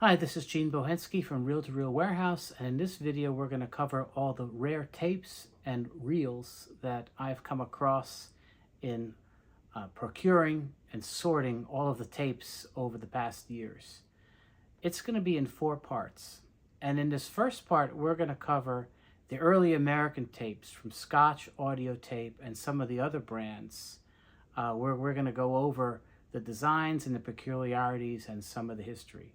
Hi, this is Gene Bohensky from Reel to Reel Warehouse, and in this video we're going to cover all the rare tapes and reels that I've come across in procuring and sorting all of the tapes over the past years. It's going to be in 4 parts, and in this first part we're going to cover the early American tapes from Scotch, Audiotape, and some of the other brands, where we're going to go over the designs and the peculiarities and some of the history.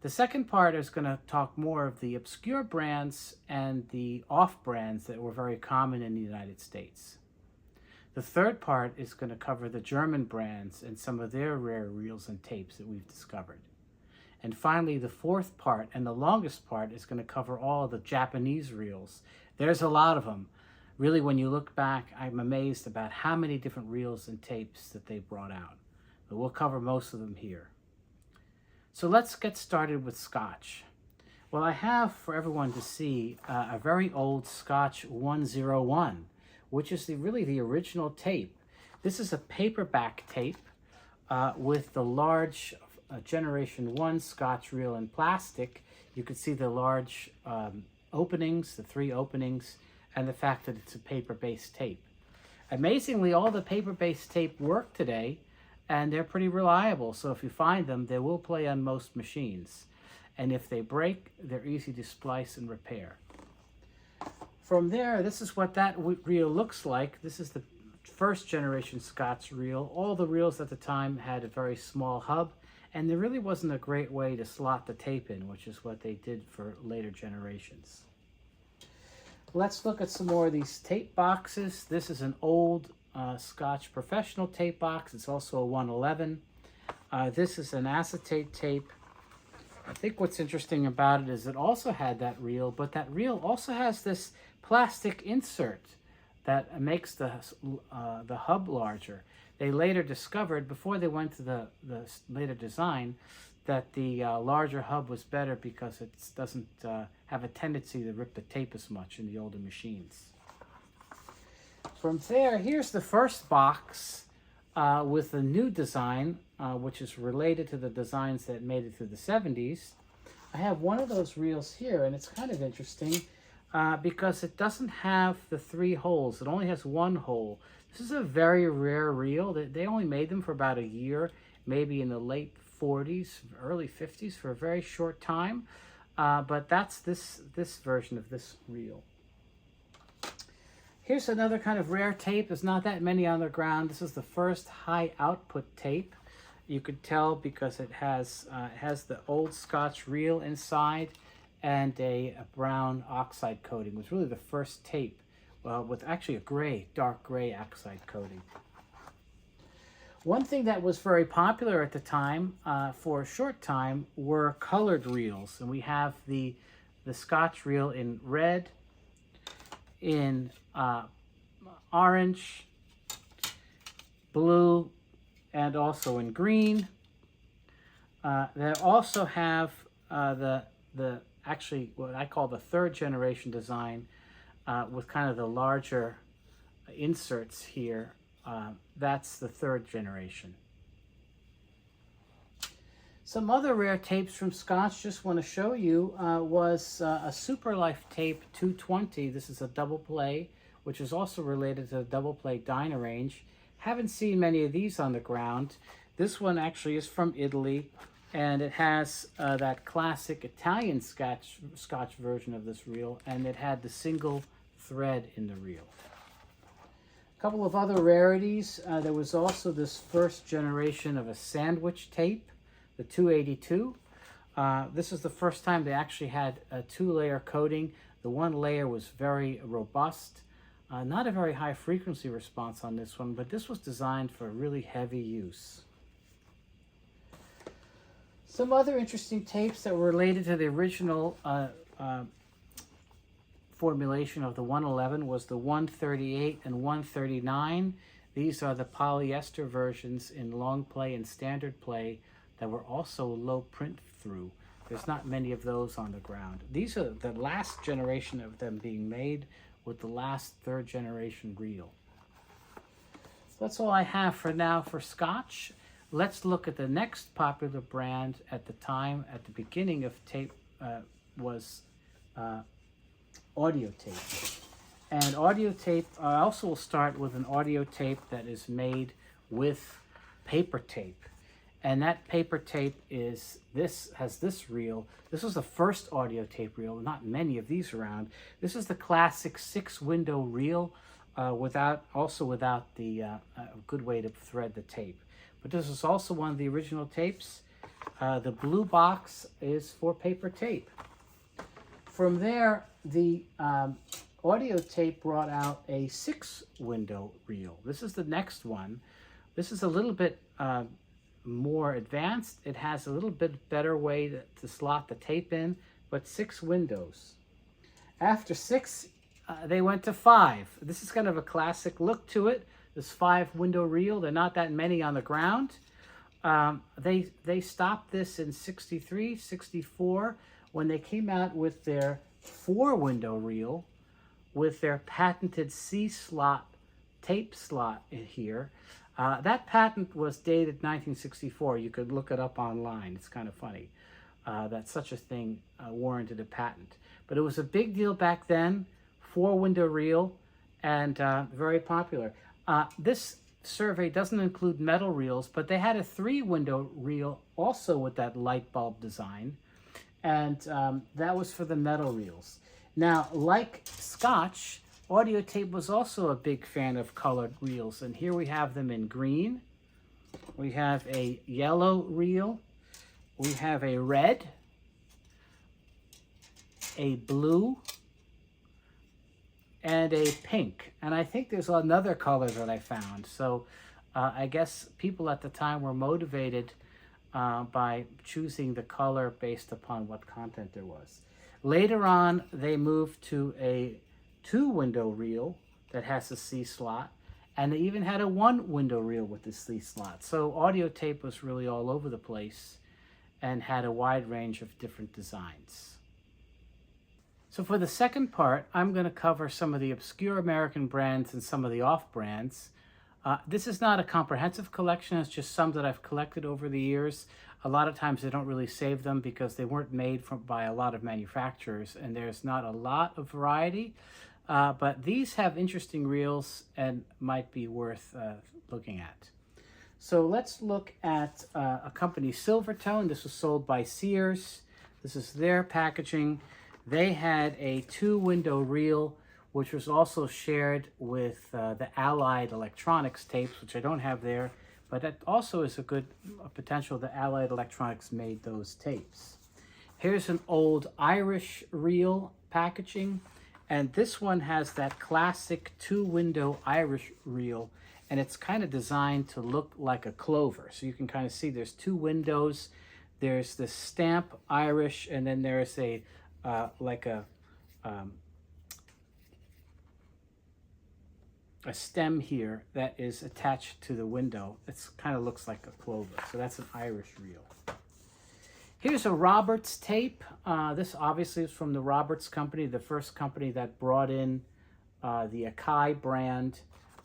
The second part is going to talk more of the obscure brands and the off-brands that were very common in the United States. The third part is going to cover the German brands and some of their rare reels and tapes that we've discovered. And finally, the fourth part and the longest part is going to cover all the Japanese reels. There's a lot of them. Really, when you look back, I'm amazed about how many different reels and tapes that they brought out. But we'll cover most of them here. So let's get started with Scotch. Well, I have for everyone to see a very old Scotch 101, which is really the original tape. This is a paperback tape with the large Generation 1 Scotch reel in plastic. You can see the large openings, the 3 openings, and the fact that it's a paper-based tape. Amazingly, all the paper-based tape work today, and they're pretty reliable, so if you find them, they will play on most machines. And if they break, they're easy to splice and repair. From there, this is what that reel looks like. This is the first generation Scotch reel. All the reels at the time had a very small hub, and there really wasn't a great way to slot the tape in, which is what they did for later generations. Let's look at some more of these tape boxes. This is an old Scotch professional tape box. It's also a 111. This is an acetate tape. I think what's interesting about it is it also had that reel, but that reel also has this plastic insert that makes the hub larger. They later discovered, before they went to the later design, that the larger hub was better because it doesn't have a tendency to rip the tape as much in the older machines. From there, here's the first box with the new design, which is related to the designs that made it through the 70s. I have one of those reels here, and it's kind of interesting because it doesn't have the 3 holes. It only has 1 hole. This is a very rare reel. They only made them for about a year, maybe in the late 40s, early 50s, for a very short time. But that's this version of this reel. Here's another kind of rare tape. There's not that many on the ground. This is the first high output tape. You could tell because it has the old Scotch reel inside and a brown oxide coating. It was really the first tape with actually a dark gray oxide coating. One thing that was very popular at the time, for a short time, were colored reels. And we have the Scotch reel in red, in orange, blue, and also in green. They also have actually what I call the 3rd generation design with kind of the larger inserts here. That's the 3rd generation. Some other rare tapes from Scotch just want to show you was a Super Life tape 220. This is a double play, which is also related to the double play Dyna range. Haven't seen many of these on the ground. This one actually is from Italy, and it has that classic Italian Scotch version of this reel, and it had the single thread in the reel. A couple of other rarities. There was also this first generation of a sandwich tape, the 282. This is the first time they actually had a 2-layer coating. The 1 layer was very robust. Not a very high frequency response on this one, but this was designed for really heavy use. Some other interesting tapes that were related to the original formulation of the 111 was the 138 and 139. These are the polyester versions in long play and standard play that were also low print through. There's not many of those on the ground. These are the last generation of them being made with the last 3rd generation reel. So that's all I have for now for Scotch. let's look at the next popular brand at the time, at the beginning of tape, was Audiotape. And Audiotape, I also will start with an audio tape that is made with paper tape. And that paper tape has this reel. This was the first audio tape reel, not many of these around. This is the classic 6-window reel without the good way to thread the tape. But this is also one of the original tapes. The blue box is for paper tape. From there, the audio tape brought out a 6-window reel. This is the next one. This is a little bit more advanced. It has a little bit better way to slot the tape in, but 6 windows. After 6, they went to 5. This is kind of a classic look to it. This 5-window reel. There are not that many on the ground. They stopped this in 63, 64 when they came out with their 4-window reel with their patented C-slot tape slot in here. That patent was dated 1964. You could look it up online. It's kind of funny that such a thing warranted a patent. But it was a big deal back then, 4-window reel, and very popular. This survey doesn't include metal reels, but they had a 3-window reel also with that light bulb design, and that was for the metal reels. Now, like Scotch, Audiotape was also a big fan of colored reels, and here we have them in green. We have a yellow reel. We have a red, a blue, and a pink. And I think there's another color that I found. So I guess people at the time were motivated by choosing the color based upon what content there was. Later on, they moved to a 2-window reel that has a C slot, and they even had a 1-window reel with the C slot. So Audiotape was really all over the place and had a wide range of different designs. So for the second part, I'm going to cover some of the obscure American brands and some of the off-brands. This is not a comprehensive collection. It's just some that I've collected over the years. A lot of times they don't really save them because they weren't made by a lot of manufacturers, and there's not a lot of variety. But these have interesting reels and might be worth looking at. So let's look at a company, Silvertone. This was sold by Sears. This is their packaging. They had a 2-window reel, which was also shared with the Allied Electronics tapes, which I don't have there, but that also is a good potential that Allied Electronics made those tapes. Here's an old Irish reel packaging, and this one has that classic 2-window Irish reel, and it's kind of designed to look like a clover. So you can kind of see there's 2 windows. There's the stamp Irish, and then there's a stem here that is attached to the window. It kind of looks like a clover. So that's an Irish reel. Here's a Roberts tape. This obviously is from the Roberts company, the first company that brought in the Akai brand.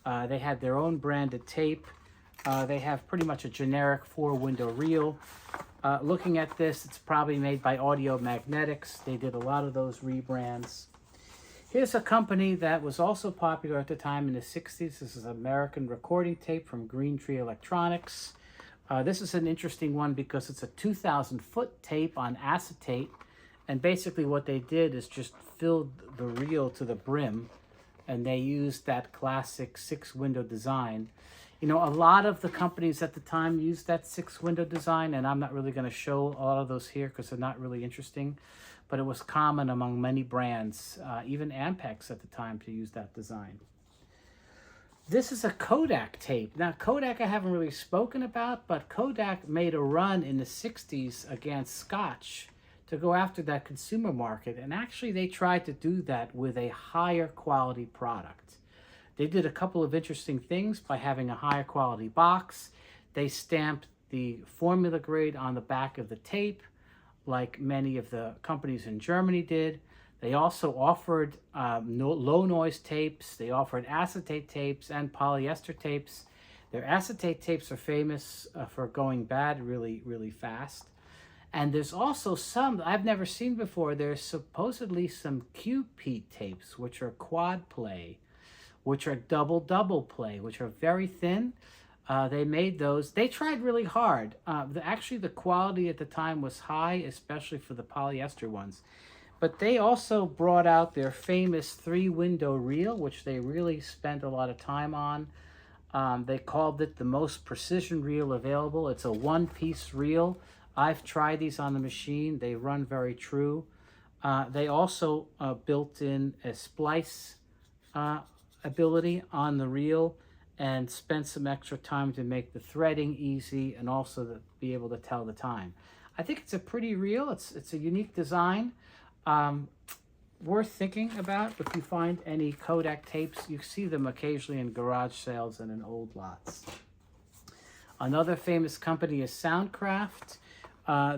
They had their own branded tape. They have pretty much a generic 4-window reel. Looking at this, it's probably made by Audio Magnetics. They did a lot of those rebrands. Here's a company that was also popular at the time in the 60s. This is an American recording tape from Green Tree Electronics. This is an interesting one because it's a 2,000-foot tape on acetate. And basically what they did is just filled the reel to the brim, and they used that classic 6-window design. You know, a lot of the companies at the time used that 6-window design, and I'm not really going to show a lot of those here because they're not really interesting. But it was common among many brands, even Ampex at the time, to use that design. This is a Kodak tape. Now, Kodak I haven't really spoken about, but Kodak made a run in the 60s against Scotch to go after that consumer market. And actually, they tried to do that with a higher quality product. They did a couple of interesting things by having a higher quality box. They stamped the formula grade on the back of the tape, like many of the companies in Germany did. They also offered low noise tapes. They offered acetate tapes and polyester tapes. Their acetate tapes are famous for going bad really, really fast. And there's also some I've never seen before. There's supposedly some QP tapes, which are quad play, which are double play, which are very thin. They made those. They tried really hard. Actually, the quality at the time was high, especially for the polyester ones. But they also brought out their famous 3-window reel, which they really spent a lot of time on. They called it the most precision reel available. It's a one-piece reel. I've tried these on the machine. They run very true. They also built in a splice ability on the reel and spent some extra time to make the threading easy and also to be able to tell the time. I think it's a pretty reel. It's a unique design. Worth thinking about if you find any Kodak tapes. You see them occasionally in garage sales and in old lots. Another famous company is Soundcraft.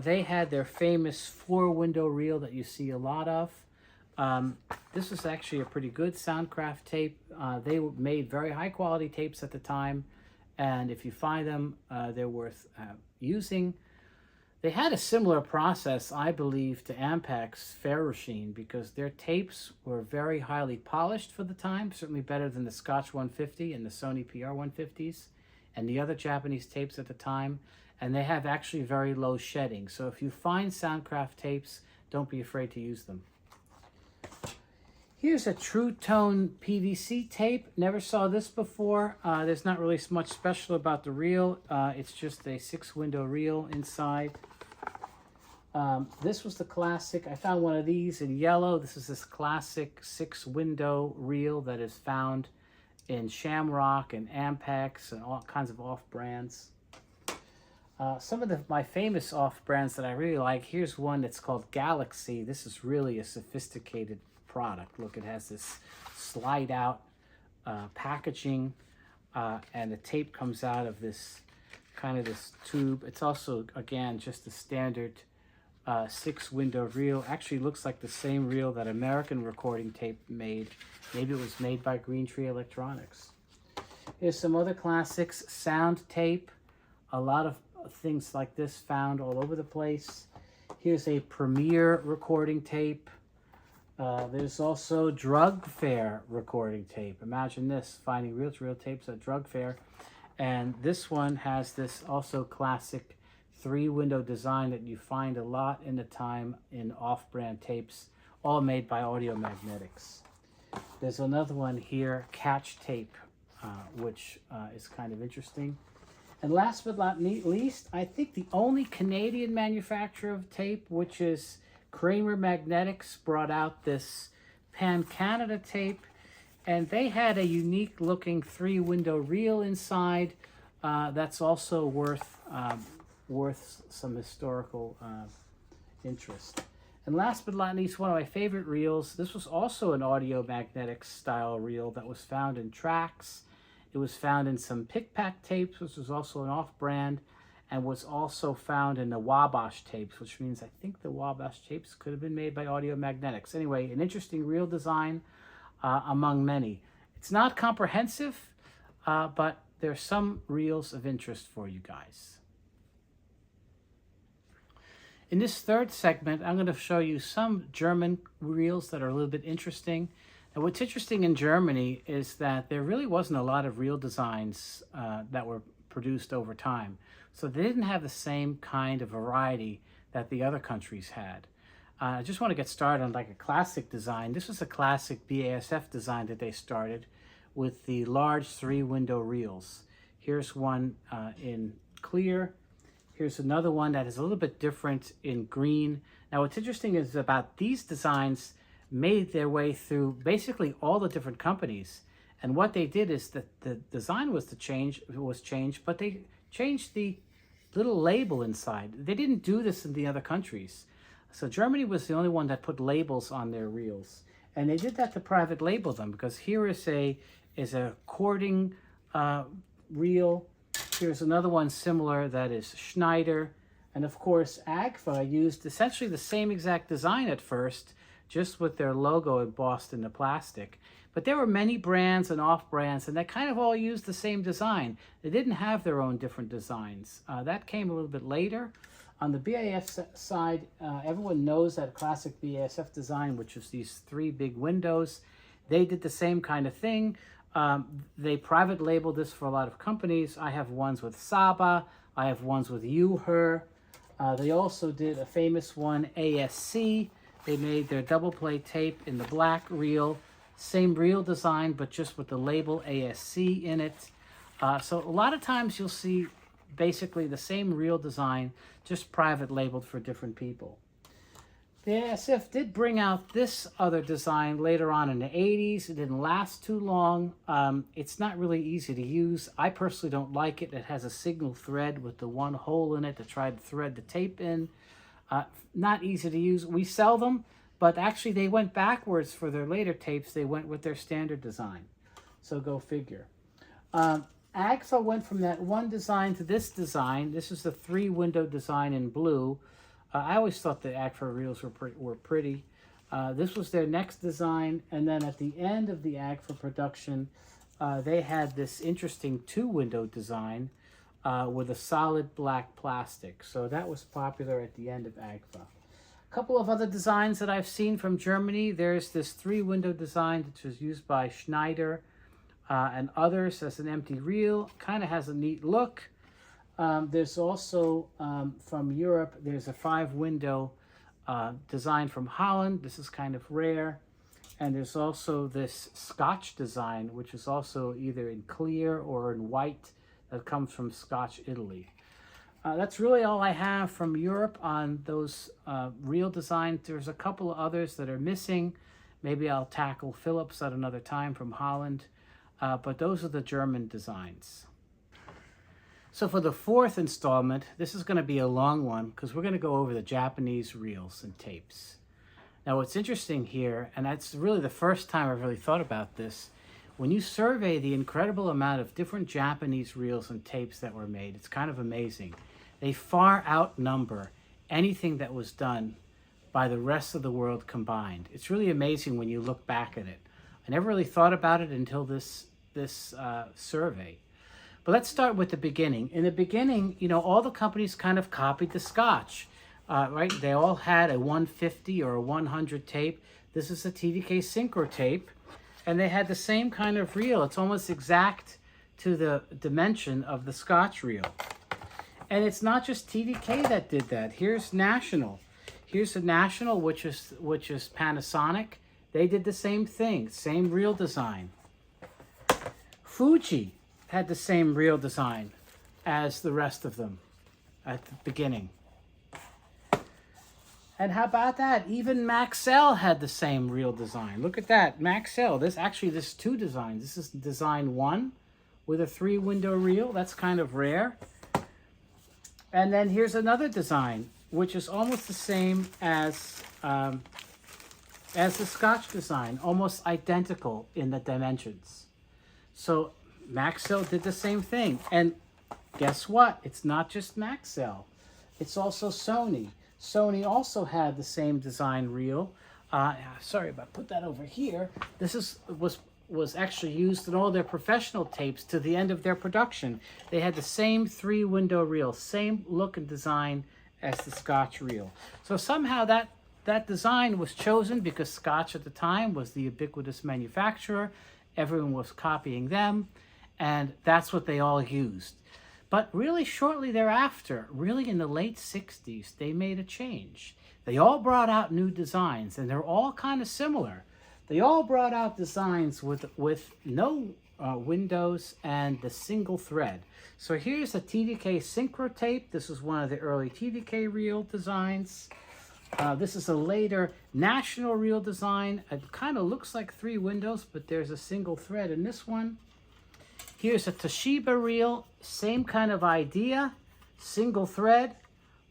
They had their famous 4-window reel that you see a lot of. This was actually a pretty good Soundcraft tape. They made very high quality tapes at the time, and if you find them, they're worth using. They had a similar process, I believe, to Ampac's Ferrocene, because their tapes were very highly polished for the time, certainly better than the Scotch 150 and the Sony PR 150s and the other Japanese tapes at the time, and they have actually very low shedding. So if you find Soundcraft tapes, don't be afraid to use them. Here's a True Tone PVC tape. Never saw this before. There's not really much special about the reel. It's just a 6-window reel inside. This was the classic. I found one of these in yellow. This is this classic 6-window reel that is found in Shamrock and Ampex and all kinds of off-brands. Some of my famous off-brands that I really like, here's one that's called Galaxy. This is really a sophisticated product. Look, it has this slide-out packaging, and the tape comes out of this kind of this tube. It's also, again, just a standard 6-window reel. Actually looks like the same reel that American Recording Tape made. Maybe it was made by Green Tree Electronics. Here's some other classics. Sound tape. A lot of things like this found all over the place. Here's a Premiere recording tape. There's also drug fair recording tape. Imagine this, finding reel-to-reel tapes at drug fair. And this one has this also classic 3-window design that you find a lot in the time in off-brand tapes, all made by Audio Magnetics. There's another one here, Catch tape, which is kind of interesting. And last but not least, I think the only Canadian manufacturer of tape, which is Kramer Magnetics, brought out this Pan Canada tape, and they had a unique looking 3-window reel inside that's also worth some historical interest. And last but not least, one of my favorite reels. This was also an Audio Magnetics style reel that was found in Trax. It was found in some pick-pack tapes, which was also an off-brand, and was also found in the Wabash tapes, which means I think the Wabash tapes could have been made by Audio Magnetics. Anyway, an interesting reel design among many. It's not comprehensive, but there's some reels of interest for you guys. In this third segment, I'm going to show you some German reels that are a little bit interesting. And what's interesting in Germany is that there really wasn't a lot of reel designs that were produced over time. So they didn't have the same kind of variety that the other countries had. I just want to get started on like a classic design. This was a classic BASF design that they started with the large 3-window reels. Here's one in clear. Here's another one that is a little bit different in green. Now what's interesting is about these designs made their way through basically all the different companies. And what they did is that the design was changed, but they changed the little label inside. They didn't do this in the other countries. So Germany was the only one that put labels on their reels. And they did that to private label them, because here is a cording reel. Here's another one similar that is Schneider. And of course, AGFA used essentially the same exact design at first just with their logo embossed in the plastic. But there were many brands and off-brands, and they kind of all used the same design. They didn't have their own different designs. That came a little bit later. On the BASF side, everyone knows that classic BASF design, which is these three big windows. They did the same kind of thing. They private labeled this for a lot of companies. I have ones with Saba. I have ones with You, Her. They also did a famous one, ASC. They made their double play tape in the black reel. Same reel design, but just with the label ASC in it. So a lot of times you'll see basically the same reel design, just private labeled for different people. The BASF did bring out this other design later on in the 80s. It didn't last too long. It's not really easy to use. I personally don't like it. It has a single thread with the one hole in it to try to thread the tape in. Not easy to use. We sell them, but actually they went backwards for their later tapes. They went with their standard design. So go figure. AGFA went from that one design to this design. This is the three-window design in blue. I always thought the AGFA reels were pretty. This was their next design, and then at the end of the AGFA production, they had this interesting two-window design with a solid black plastic. So that was popular at the end of AGFA. A couple of other designs that I've seen from Germany. There's this three-window design which was used by Schneider and others as an empty reel. Kind of has a neat look. There's also, from Europe, there's a five-window design from Holland. This is kind of rare. And there's also this Scotch design, which is also either in clear or in white, that comes from Scotch, Italy. That's really all I have from Europe on those reel designs. There's a couple of others that are missing. Maybe I'll tackle Philips at another time from Holland. But those are the German designs. So for the fourth installment, this is going to be a long one because we're going to go over the Japanese reels and tapes. Now what's interesting here, and that's really the first time I've really thought about this, when you survey the incredible amount of different Japanese reels and tapes that were made, it's kind of amazing. They far outnumber anything that was done by the rest of the world combined. It's really amazing when you look back at it. I never really thought about it until this survey. But let's start with the beginning. In the beginning, you know, all the companies kind of copied the Scotch, right? They all had a 150 or a 100 tape. This is a TDK Synchro tape, and they had the same kind of reel. It's almost exact to the dimension of the Scotch reel. And it's not just TDK that did that. Here's National. Here's the National, which is Panasonic. They did the same thing, same reel design. Fuji had the same reel design as the rest of them at the beginning. And how about that? Even Maxell had the same reel design. Look at that, Maxell. This two designs. This is design one with a three-window reel. That's kind of rare. And then here's another design, which is almost the same as the Scotch design, almost identical in the dimensions. So Maxell did the same thing. And guess what? It's not just Maxell. It's also Sony. Sony also had the same design reel. Sorry about put that over here. This was actually used in all their professional tapes to the end of their production. They had the same three-window reel, same look and design as the Scotch reel. So somehow that design was chosen because Scotch at the time was the ubiquitous manufacturer. Everyone was copying them, and that's what they all used. But really shortly thereafter, really in the late 60s, they made a change. They all brought out new designs, and they're all kind of similar. They all brought out designs with no windows and the single thread. So here's a TDK Synchro tape. This is one of the early TDK reel designs. This is a later National reel design. It kind of looks like three windows, but there's a single thread in this one. Here's a Toshiba reel, same kind of idea, single thread.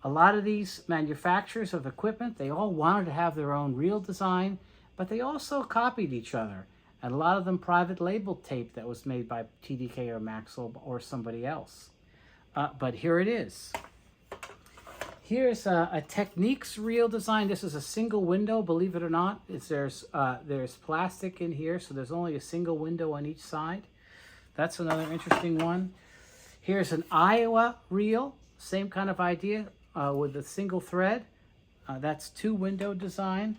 A lot of these manufacturers of equipment, they all wanted to have their own reel design, but they also copied each other. And a lot of them private labeled tape that was made by TDK or Maxell or somebody else. But here it is. Here's a Techniques reel design. This is a single window, believe it or not. There's plastic in here, so there's only a single window on each side. That's another interesting one. Here's an AIWA reel, same kind of idea with a single thread. That's two window design.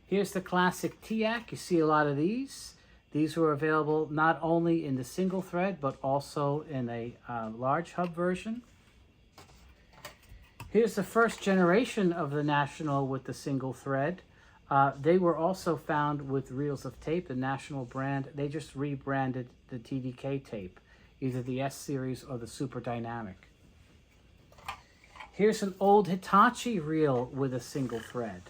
Here's the classic TIAC. You see a lot of these. These were available not only in the single thread, but also in a large hub version. Here's the first generation of the National with the single thread. They were also found with reels of tape, the National brand. They just rebranded the TDK tape, either the S series or the Super Dynamic. Here's an old Hitachi reel with a single thread.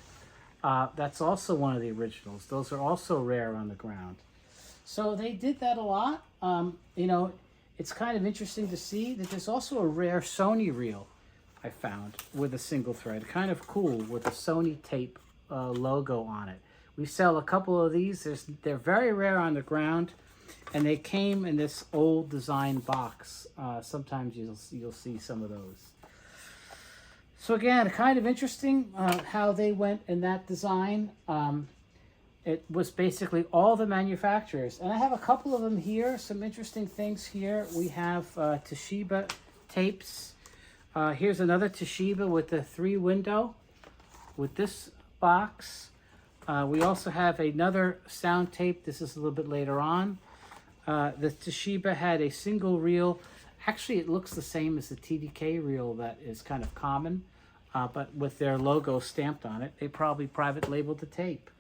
That's also one of the originals. Those are also rare on the ground. So they did that a lot. You know, it's kind of interesting to see that there's also a rare Sony reel I found with a single thread. Kind of cool with a Sony tape logo on it. We sell a couple of these. They're very rare on the ground, and they came in this old design box. Sometimes you'll see some of those. So again, kind of interesting how they went in that design. It was basically all the manufacturers. And I have a couple of them here, some interesting things here. We have Toshiba tapes. Here's another Toshiba with the 3-window with this box. We also have another sound tape. This is a little bit later on. The Toshiba had a single reel. Actually, it looks the same as the TDK reel that is kind of common, but with their logo stamped on it. They probably private labeled the tape.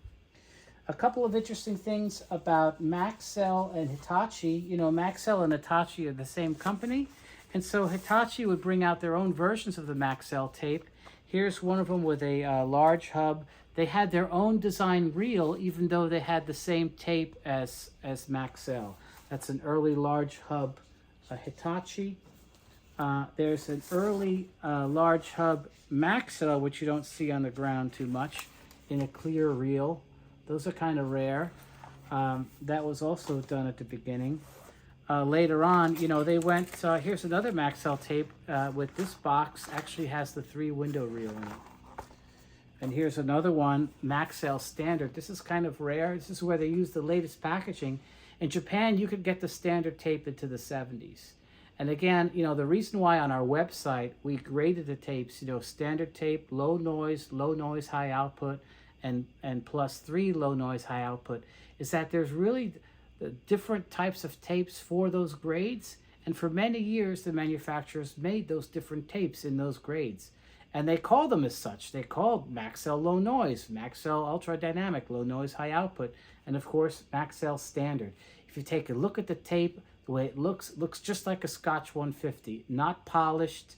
A couple of interesting things about Maxell and Hitachi. You know, Maxell and Hitachi are the same company, and so Hitachi would bring out their own versions of the Maxell tape. Here's one of them with a large hub. They had their own design reel, even though they had the same tape as Maxell. That's an early large hub Hitachi. There's an early large hub Maxell, which you don't see on the ground too much, in a clear reel. Those are kind of rare. That was also done at the beginning. Later on, you know, they went, here's another Maxell tape with this box, actually has the 3-window reel in it. And here's another one, Maxell Standard. This is kind of rare. This is where they use the latest packaging. In Japan, you could get the standard tape into the 70s. And again, you know, the reason why on our website we graded the tapes, you know, standard tape, low noise, high output, and plus 3 low noise, high output, is that there's really different types of tapes for those grades. And for many years, the manufacturers made those different tapes in those grades. And they call them as such. They called Maxell low noise, Maxell ultra dynamic, low noise, high output, and of course, Maxell standard. If you take a look at the tape, the way it looks just like a Scotch 150, not polished,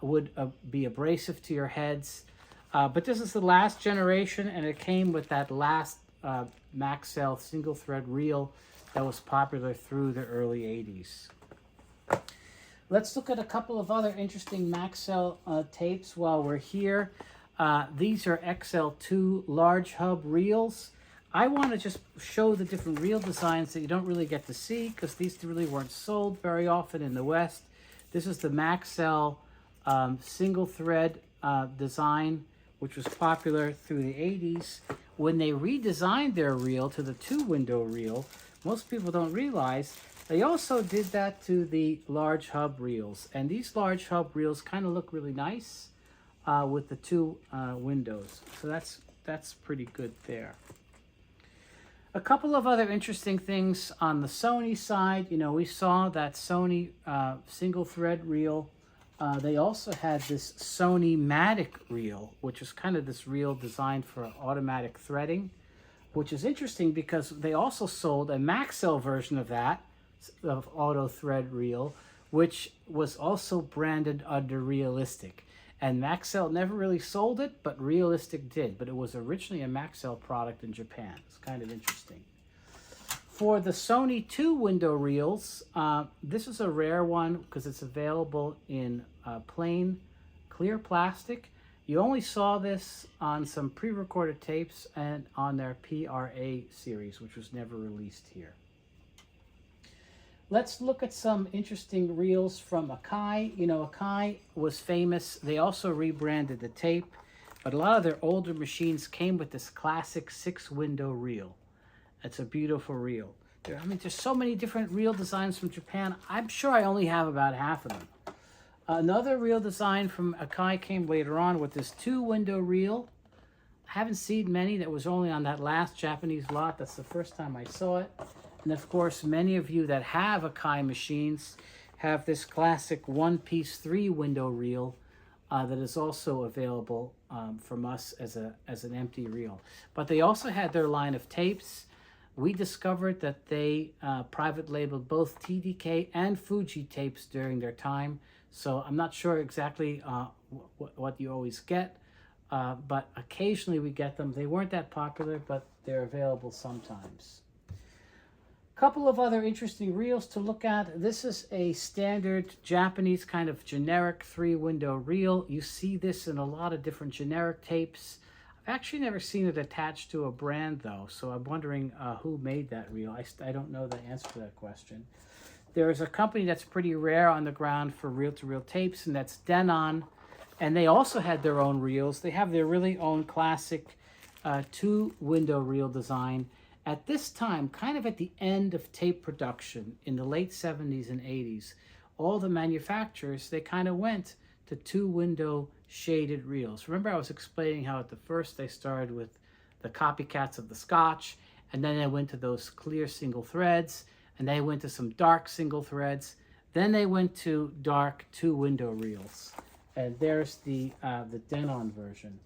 would be abrasive to your heads. But this is the last generation, and it came with that last Maxell single thread reel that was popular through the early 80s. Let's look at a couple of other interesting Maxell tapes while we're here. These are XL2 large hub reels. I want to just show the different reel designs that you don't really get to see because these really weren't sold very often in the West. This is the Maxell single thread design, which was popular through the 80s. When they redesigned their reel to the 2-window reel, most people don't realize they also did that to the large hub reels. And these large hub reels kind of look really nice with the 2 windows. So that's pretty good there. A couple of other interesting things on the Sony side. You know, we saw that Sony single thread reel. They also had this Sony Matic reel, which is kind of this reel designed for automatic threading, which is interesting because they also sold a Maxell version of that, of auto thread reel, which was also branded under Realistic. And Maxell never really sold it, but Realistic did. But it was originally a Maxell product in Japan. It's kind of interesting. For the Sony 2-window reels, this is a rare one because it's available in plain clear plastic. You only saw this on some pre-recorded tapes and on their PRA series, which was never released here. let's look at some interesting reels from Akai. You know, Akai was famous. They also rebranded the tape, but a lot of their older machines came with this classic 6-window reel. It's a beautiful reel. I mean, there's so many different reel designs from Japan. I'm sure I only have about half of them. Another reel design from Akai came later on with this 2-window reel. I haven't seen many. That was only on that last Japanese lot. That's the first time I saw it. And of course, many of you that have Akai machines have this classic 1-piece 3-window reel that is also available from us as an empty reel. But they also had their line of tapes. We discovered that they private labeled both TDK and Fuji tapes during their time. So I'm not sure exactly what you always get, but occasionally we get them. They weren't that popular, but they're available sometimes. A couple of other interesting reels to look at. This is a standard Japanese kind of generic 3-window reel. You see this in a lot of different generic tapes. I've actually never seen it attached to a brand though, so I'm wondering who made that reel. I don't know the answer to that question. There's a company that's pretty rare on the ground for reel-to-reel tapes, and that's Denon. And they also had their own reels. They have their really own classic 2-window reel design. At this time, kind of at the end of tape production in the late 70s and 80s, all the manufacturers, they kind of went to 2-window shaded reels. Remember I was explaining how at the first they started with the copycats of the Scotch, and then they went to those clear single threads, and they went to some dark single threads. Then they went to dark 2-window reels. And there's the Denon version.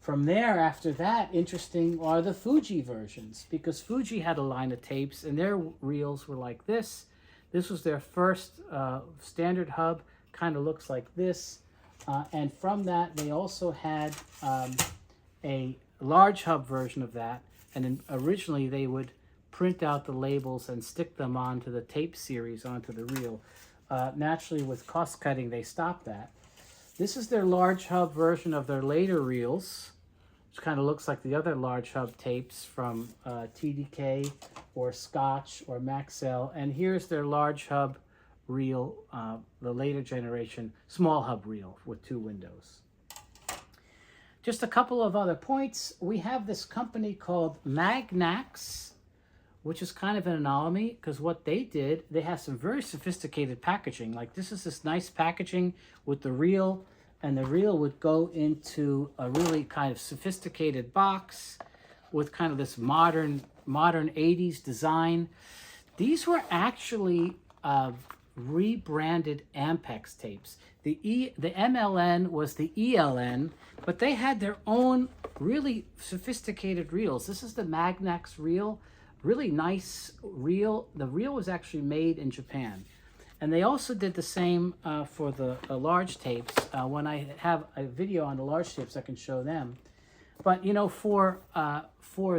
From there, after that, interesting are the Fuji versions, because Fuji had a line of tapes, and their reels were like this. This was their first standard hub, kind of looks like this. And from that, they also had a large hub version of that. And then originally, they would print out the labels and stick them onto the tape series, onto the reel. Naturally, with cost cutting, they stopped that. This is their large hub version of their later reels, which kind of looks like the other large hub tapes from TDK or Scotch or Maxell. And here's their large hub reel, the later generation small hub reel with 2 windows. Just a couple of other points. We have this company called Magnax, which is kind of an anomaly, because what they did, they have some very sophisticated packaging. Like this is this nice packaging with the reel, and the reel would go into a really kind of sophisticated box with kind of this modern 80s design. These were actually rebranded Ampex tapes. The MLN was the ELN, but they had their own really sophisticated reels. This is the Magnax reel. Really nice reel. The reel was actually made in Japan. And they also did the same for the large tapes. When I have a video on the large tapes, I can show them. But, you know, for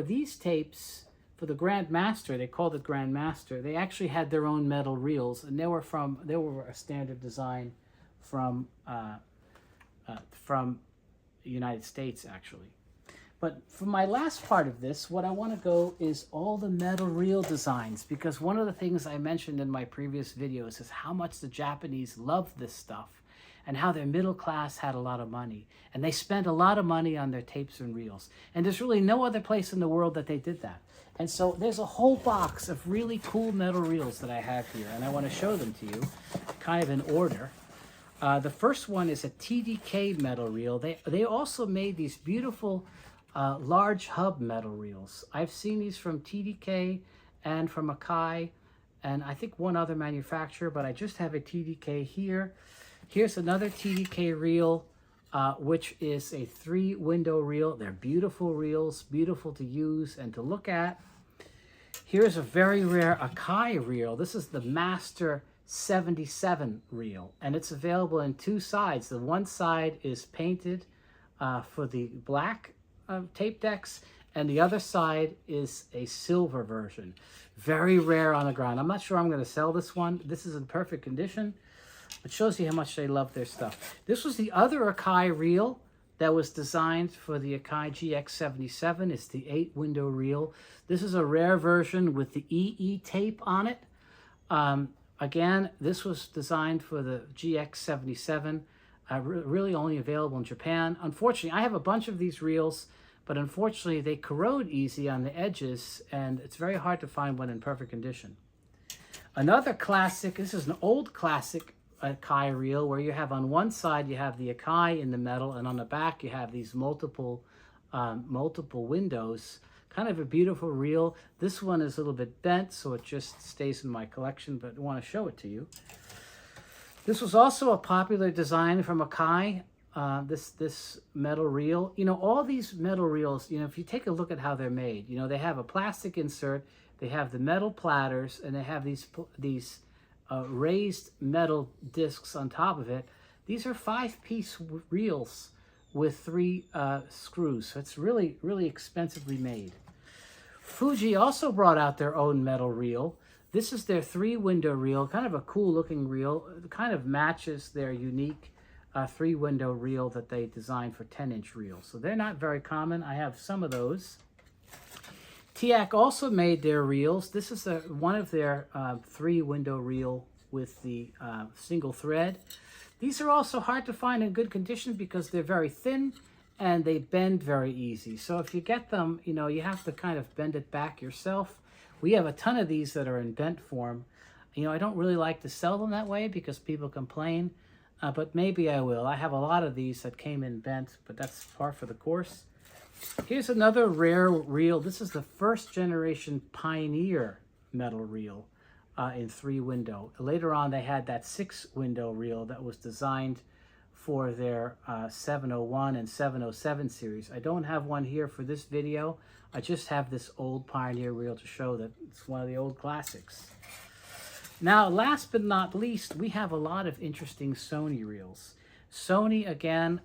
these tapes, for the Grandmaster, they called it Grandmaster, they actually had their own metal reels. And they were a standard design from the United States, actually. But for my last part of this, what I want to go is all the metal reel designs, because one of the things I mentioned in my previous videos is how much the Japanese loved this stuff and how their middle class had a lot of money. And they spent a lot of money on their tapes and reels. And there's really no other place in the world that they did that. And so there's a whole box of really cool metal reels that I have here, and I want to show them to you kind of in order. The first one is a TDK metal reel. They also made these beautiful large hub metal reels. I've seen these from TDK and from Akai, and I think one other manufacturer, but I just have a TDK here. Here's another TDK reel, which is a 3-window reel. They're beautiful reels, beautiful to use and to look at. Here's a very rare Akai reel. This is the Master 77 reel, and it's available in 2 sides. The one side is painted for the black tape decks, and the other side is a silver version. Very rare on the ground. I'm not sure I'm going to sell this one. This is in perfect condition. It shows you how much they love their stuff. This was the other Akai reel that was designed for the Akai GX77. It's the 8-window reel. This is a rare version with the EE tape on it. Again, this was designed for the GX77, really only available in Japan. Unfortunately, I have a bunch of these reels, but unfortunately they corrode easy on the edges, and it's very hard to find one in perfect condition. Another classic, this is an old classic Akai reel, where you have on one side you have the Akai in the metal, and on the back you have these multiple windows. Kind of a beautiful reel. This one is a little bit bent, so it just stays in my collection, but I want to show it to you. This was also a popular design from Akai, this metal reel. You know, all these metal reels, you know, if you take a look at how they're made, you know, they have a plastic insert, they have the metal platters, and they have these raised metal discs on top of it. These are 5-piece reels with 3 screws, so it's really, really expensively made. Fuji also brought out their own metal reel. This is their 3-window reel, kind of a cool looking reel. It kind of matches their unique 3-window reel that they designed for 10-inch reels. So they're not very common. I have some of those. TIAC also made their reels. This is one of their 3-window reel with the single thread. These are also hard to find in good condition because they're very thin and they bend very easy. So if you get them, you know, you have to kind of bend it back yourself. We have a ton of these that are in bent form. You know, I don't really like to sell them that way because people complain, but maybe I will. I have a lot of these that came in bent, but that's par for the course. Here's another rare reel. This is the first generation Pioneer metal reel in 3-window. Later on, they had that 6-window reel that was designed for their 701 and 707 series. I don't have one here for this video. I just have this old Pioneer reel to show that it's one of the old classics. Now, last but not least, we have a lot of interesting Sony reels. Sony, again,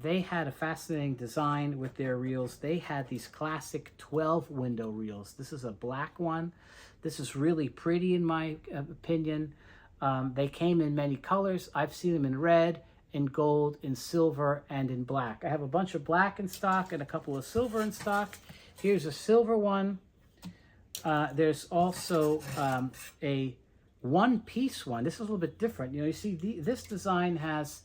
they had a fascinating design with their reels. They had these classic 12-window reels. This is a black one. This is really pretty in my opinion. They came in many colors. I've seen them in red, in gold, in silver, and in black. I have a bunch of black in stock and a couple of silver in stock. Here's a silver one. There's also a one-piece one. This is a little bit different. You know, you see this design has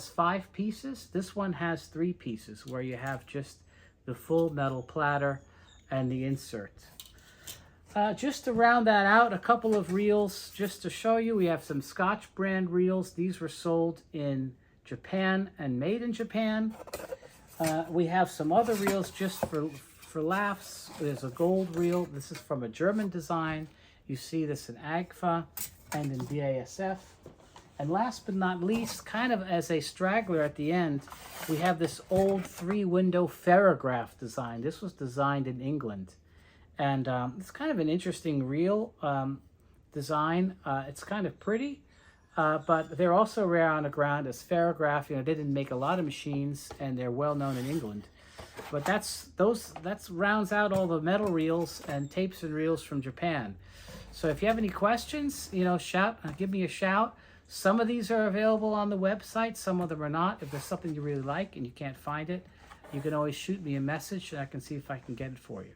5 pieces. This one has 3 pieces, where you have just the full metal platter and the insert. Just to round that out, a couple of reels just to show you. We have some Scotch brand reels. These were sold in Japan and made in Japan. We have some other reels just for laughs. There's a gold reel. This is from a German design. You see this in AGFA and in BASF. And last but not least, kind of as a straggler at the end, we have this old 3-window ferrograph design. This was designed in England. And it's kind of an interesting reel design. It's kind of pretty, but they're also rare on the ground as ferrograph. You know, they didn't make a lot of machines, and they're well known in England. But that's rounds out all the metal reels and tapes and reels from Japan. So if you have any questions, you know, give me a shout. Some of these are available on the website, some of them are not. If there's something you really like and you can't find it, you can always shoot me a message and I can see if I can get it for you.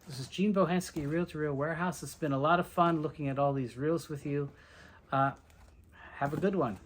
This is Gene Bohensky, Reel to Reel Warehouse. It's been a lot of fun looking at all these reels with you. Have a good one.